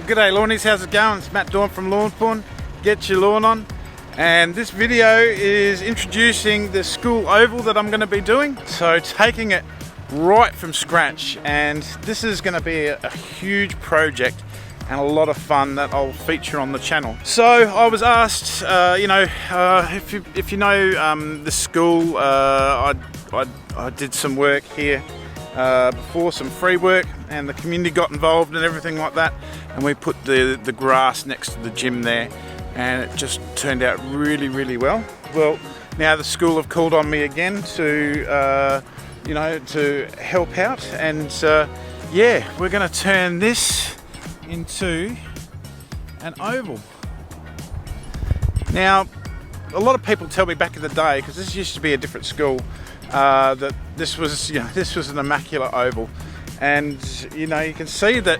Well, g'day Lawnies, how's it going? It's Matt Dawn from Lawnporn. Get your lawn on. And this video is introducing the school oval that I'm going to be doing. So taking it right from scratch, and this is going to be a huge project and a lot of fun that I'll feature on the channel. So I was asked, if you know the school, I did some work here before, some free work, and the community got involved and everything like that, and we put the grass next to the gym there, and it just turned out really well. Well, now the school have called on me again to to help out, and yeah, we're going to turn this into an oval. Now, a lot of people tell me back in the day, because this used to be a different school, that this was an immaculate oval, and you can see that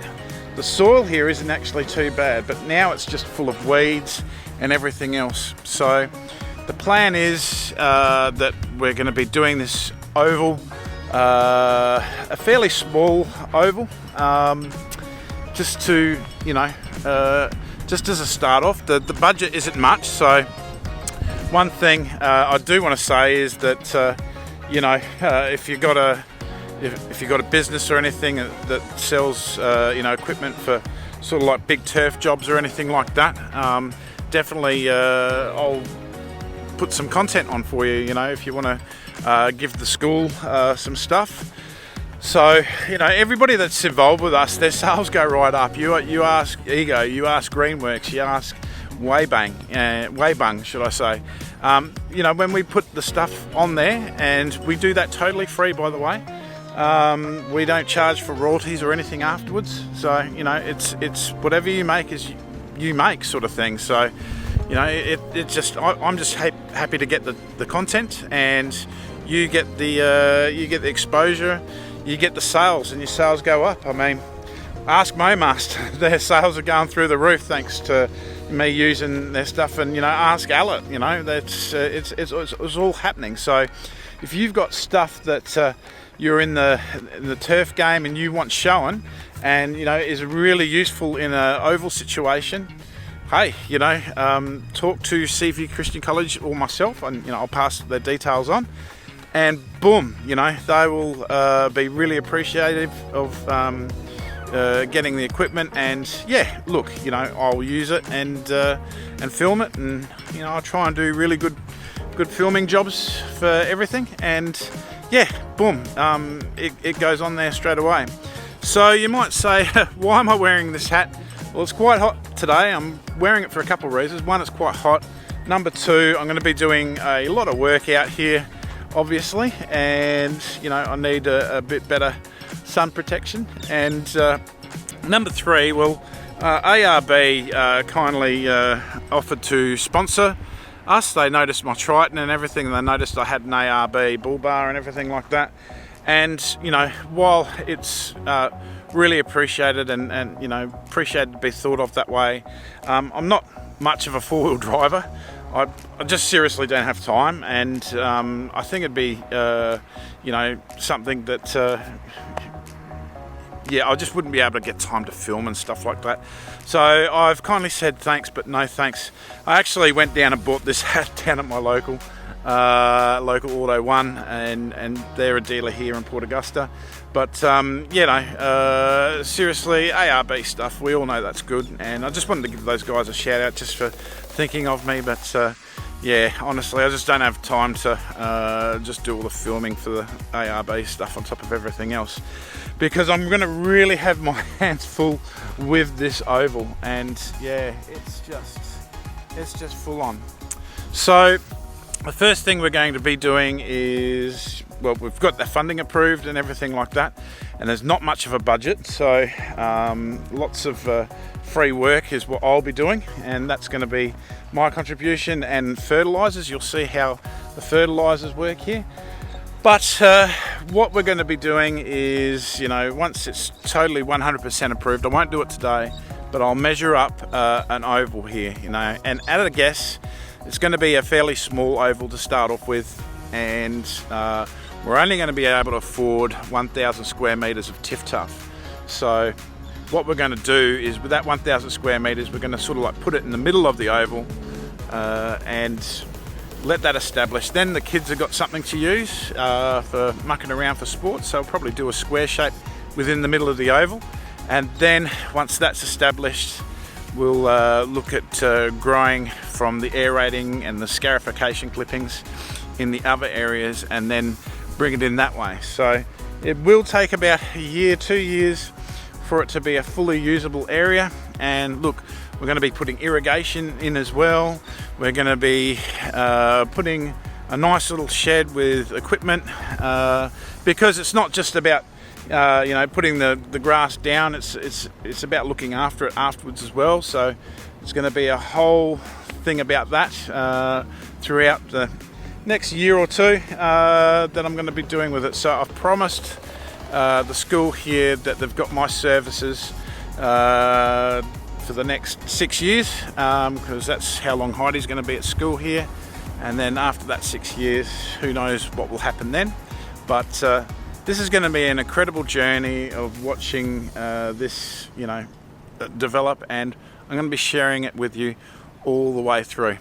the soil here isn't actually too bad, but now it's just full of weeds and everything else. So the plan is that we're going to be doing this oval, a fairly small oval, just to just as a start off. The budget isn't much, so one thing I do want to say is that if you've got a business or anything that sells equipment for sort of like big turf jobs or anything like that, definitely I'll put some content on for you, if you want to give the school some stuff. So everybody that's involved with us, their sales go right up. You ask Ego, you ask Greenworks, you ask Waybung, should I say. When we put the stuff on there, and we do that totally free, by the way. We don't charge for royalties or anything afterwards. So it's whatever you make is you make, sort of thing. So I'm just happy to get the content, and you get the exposure, you get the sales, and your sales go up. I mean, ask Momaster, their sales are going through the roof thanks to me using their stuff, and ask Allet, that's it's all happening. So if you've got stuff that you're in the turf game and you want showing, and is really useful in an oval situation, hey, talk to CV Christian College or myself, and I'll pass the details on, and boom, they will be really appreciative of getting the equipment. And yeah, look, I'll use it and film it, and I'll try and do really good filming jobs for everything, and yeah, boom, it goes on there straight away. So you might say, why am I wearing this hat? Well, it's quite hot today. I'm wearing it for a couple of reasons. One, it's quite hot. Number two, I'm going to be doing a lot of work out here, obviously, and I need a bit better sun protection. And number three, well, ARB kindly offered to sponsor us. They noticed my Triton and everything, and they noticed I had an ARB bull bar and everything like that. And while it's really appreciated and appreciated to be thought of that way, I'm not much of a four-wheel driver. I just seriously don't have time, and I think it'd be something that I just wouldn't be able to get time to film and stuff like that. So I've kindly said thanks, but no thanks. I actually went down and bought this hat down at my local Auto One, and they're a dealer here in Port Augusta. But seriously, ARB stuff, we all know that's good, and I just wanted to give those guys a shout out just for thinking of me. But yeah, honestly, I just don't have time to just do all the filming for the ARB stuff on top of everything else, because I'm going to really have my hands full with this oval, and yeah, it's just full on. So the first thing we're going to be doing is, well, we've got the funding approved and everything like that, and there's not much of a budget, so lots of free work is what I'll be doing, and that's going to be my contribution. And fertilizers, you'll see how the fertilizers work here. But what we're going to be doing is, once it's totally 100% approved, I won't do it today, but I'll measure up an oval here, and at a guess, it's going to be a fairly small oval to start off with, and we're only going to be able to afford 1,000 square meters of TIF tuff. So what we're going to do is, with that 1,000 square meters, we're going to sort of like put it in the middle of the oval and let that establish. Then the kids have got something to use for mucking around for sports, so we'll probably do a square shape within the middle of the oval. And then once that's established, we'll look at growing from the aerating and the scarification clippings in the other areas, and then bring it in that way. So it will take about a year, 2 years for it to be a fully usable area. And look, we're going to be putting irrigation in as well. We're going to be putting a nice little shed with equipment, because it's not just about putting the grass down. It's about looking after it afterwards as well. So it's going to be a whole thing about that throughout the next year or two that I'm going to be doing with it. So I've promised the school here that they've got my services for the next 6 years, because that's how long Heidi's going to be at school here. And then after that 6 years, who knows what will happen then. But this is going to be an incredible journey of watching this, develop, and I'm going to be sharing it with you all the way through.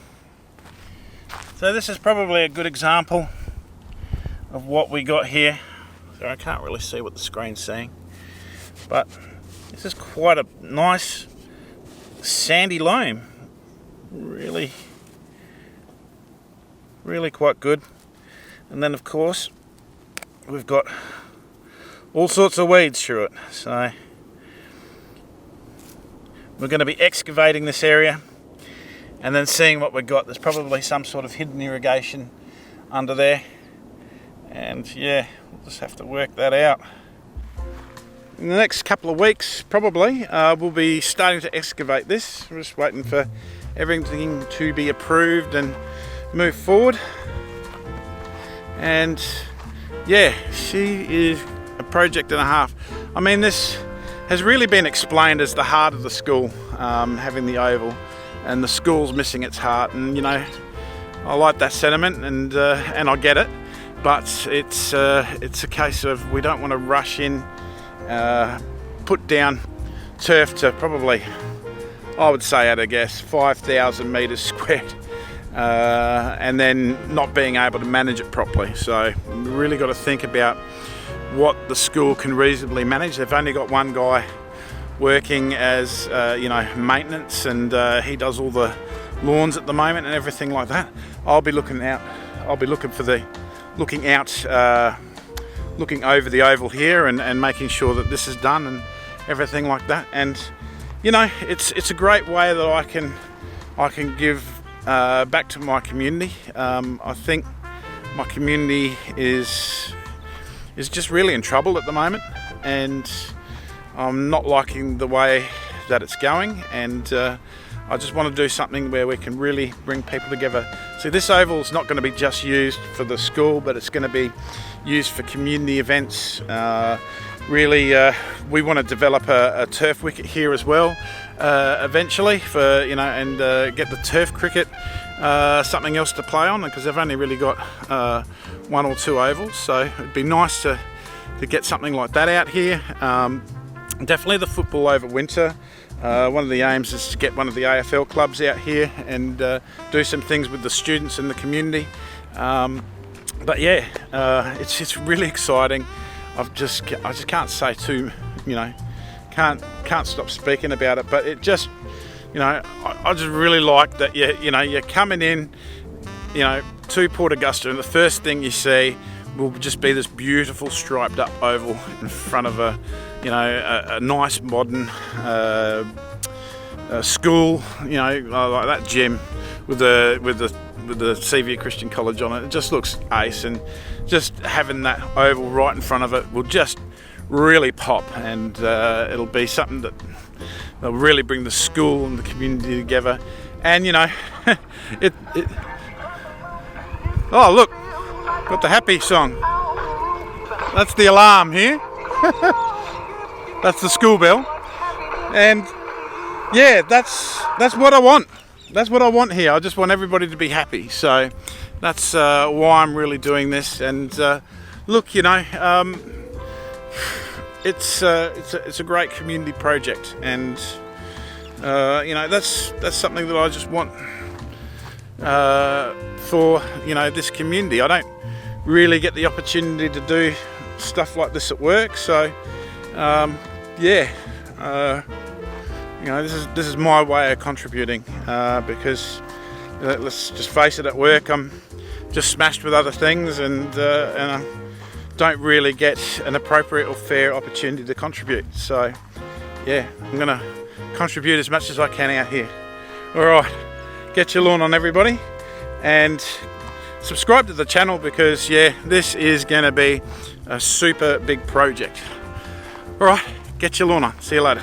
So this is probably a good example of what we got here. So I can't really see what the screen's saying, but this is quite a nice sandy loam. Really quite good. And then of course we've got all sorts of weeds through it. So we're going to be excavating this area and then seeing what we've got. There's probably some sort of hidden irrigation under there, and yeah, we'll just have to work that out. In the next couple of weeks probably we'll be starting to excavate this. We're just waiting for everything to be approved and move forward. And yeah, she is a project and a half. I mean, this has really been explained as the heart of the school, having the oval, and the school's missing its heart. And I like that sentiment, and I get it, but it's a case of we don't want to rush in, put down turf to probably, I would say at a guess, 5,000 meters squared, and then not being able to manage it properly. So we really got to think about what the school can reasonably manage. They've only got one guy working as maintenance, and he does all the lawns at the moment and everything like that. I'll be looking out looking over the oval here and making sure that this is done and everything like that. And it's a great way that I can give back to my community. I think my community is just really in trouble at the moment, and I'm not liking the way that it's going, and I just want to do something where we can really bring people together. See, this oval is not going to be just used for the school, but it's going to be used for community events. We want to develop a turf wicket here as well eventually, for and get the turf cricket something else to play on, because they've only really got 1 or 2 ovals. So it'd be nice to get something like that out here. Definitely the football over winter. One of the aims is to get one of the AFL clubs out here and do some things with the students in the community. But yeah, it's really exciting. I just can't say too, can't stop speaking about it. But it just, I just really like that. You're coming in, to Port Augusta, and the first thing you see will just be this beautiful striped up oval in front of a nice modern school, like that gym with the Seaview Christian College on it. It just looks ace, and just having that oval right in front of it will just really pop, and it'll be something that will really bring the school and the community together. And oh look, got the happy song. That's the alarm here. That's the school bell. And yeah, that's what I want. That's what I want here. I just want everybody to be happy. So that's why I'm really doing this. And look, it's a great community project, and you know, that's something that I just want for, you know, this community. I don't really get the opportunity to do stuff like this at work, so yeah, you know, this is my way of contributing, because let's just face it, at work I'm just smashed with other things, and I don't really get an appropriate or fair opportunity to contribute. So yeah, I'm gonna contribute as much as I can out here. Alright, get your lawn on, everybody, and subscribe to the channel, because yeah, this is gonna be a super big project. Alright, get your lawn on. See you later.